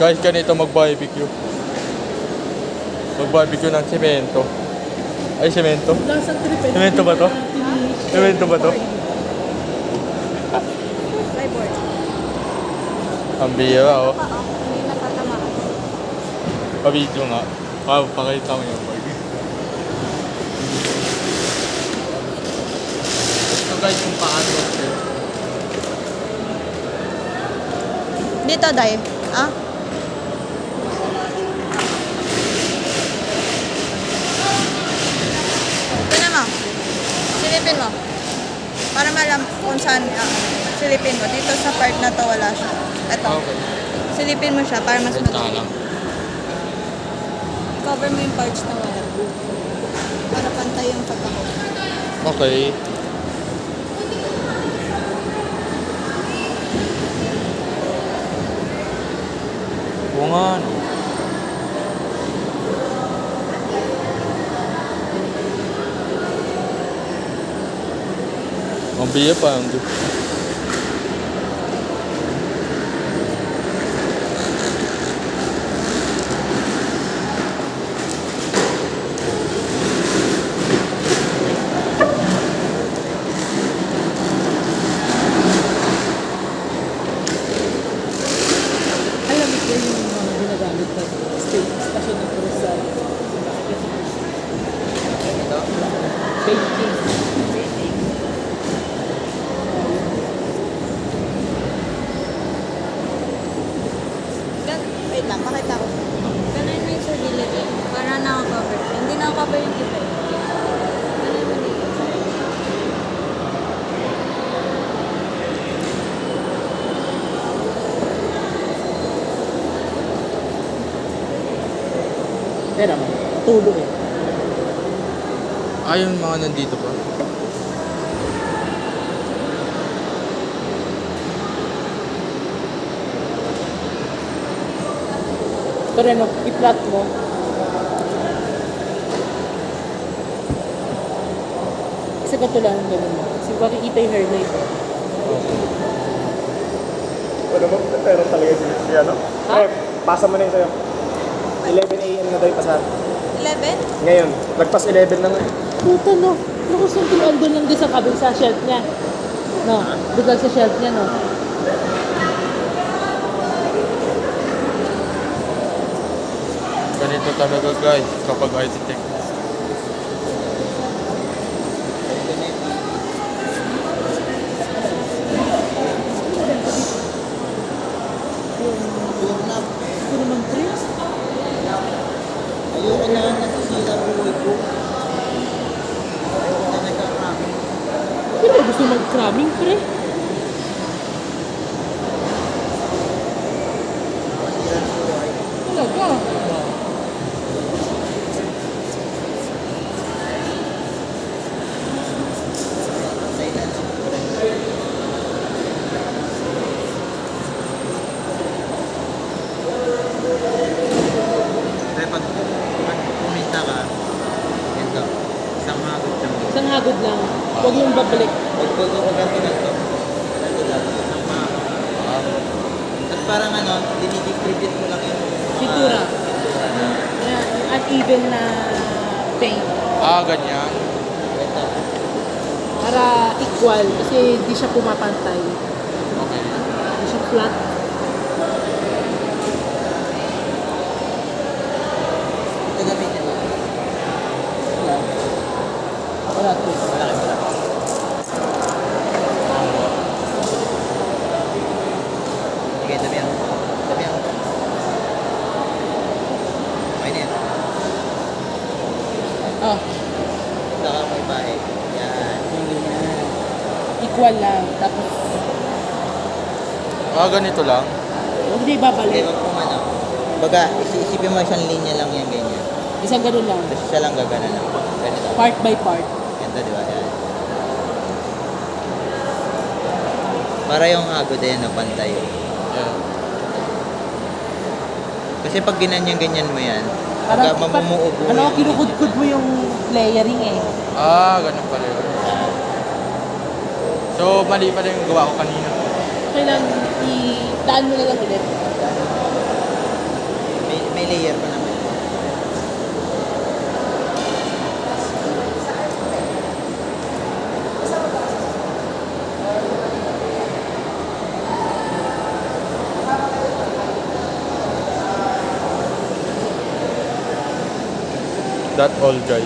Guys, ganito mag-barbecue. Mag-barbecue ng semento. Ay, semento? Semento ba to? Semento ba to? Flyboard. Ang bira, oh. Hindi natatamaan. Pa-video nga. Pakita mo yung barbecue. Ito guys, kung paano. Dito, Day. Ah? Ito na mo. Silipin mo. Para malam kung saan silipin mo. Dito sa part na to wala siya. Ito. Okay. Silipin mo siya para mas Benta madali. lang. Cover mo yung parts na wala. Para pantay yung pagkakot. Okay. Oo nga, no? Ang biya pa. Ang Alam mo ko yung mga ginagamit na station ng cruise sa baking. Wait lang, pakita ko. Ganun mo yung sa gilid eh. Para naka-cover. Hindi naka-cover yung iba eh. Ganun mo dito. Pero naman, tulo eh. Ayun, mga nandito pa. Pero ano, i-flat mo. Kasi katulanan ganun mo. Kasi makikita yung hairline. Ano mo? Pero talaga si ano? Ha? Eh, pasa mo na yun sa'yo. 11 a.m. na daw yung pasar. 11? Ngayon, lagpas 11 na nga. Puta no. Naku, saan andun lang din sa kabin sa shelf niya. No, biglag sa shelf niya, no. Ganito talaga guys, kapag architect. Ito naman, Chris. Ayoko na nasisira buhay ko. Ayoko na nagka-cramming. Pero gusto mag-cramming, pre. Masira ng buhay. Talaga. Patay na lang. Pero pag kumita ka, ganito, isang hagod lang. Isang hagod lang. Huwag yung babalik. Pag ko ganito lang, isang mahagod. At parang ano, dinidistribute mo lang yung Pintura. Yung uneven na paint. Ah, ganyan. Ganito. Para equal. Kasi di siya pumapantay. Okay. Di siya flat. Ito gamitin mo. Wala. Wala to. Malaki, malaki. Sige, tabihan mo. Tabihan mo. Okay na yan. Ah, Ito ka mo ibahe. Yan. yung ganyan. Equal lang. Tapos, Ah, ganito lang. hindi Hindi, babalik. wag kung ano. Baga, isipin mo isang linya lang yan, ganyan. Isang ganun lang. Tapos siya lang gagana lang. Ganito. Part by part. Ganito, di ba? Yan. Para yung agod din, no, pantay. Yeah. Kasi pag ganyan mo yan, Parang, pag mamumuubo. ano, kinukudkud mo yung layering eh. Ah, ganun pala yun. So, mali pala yung gawa ko kanina. Kailangan i-daan mo na lang ulit. may layer pa naman. That all, guys.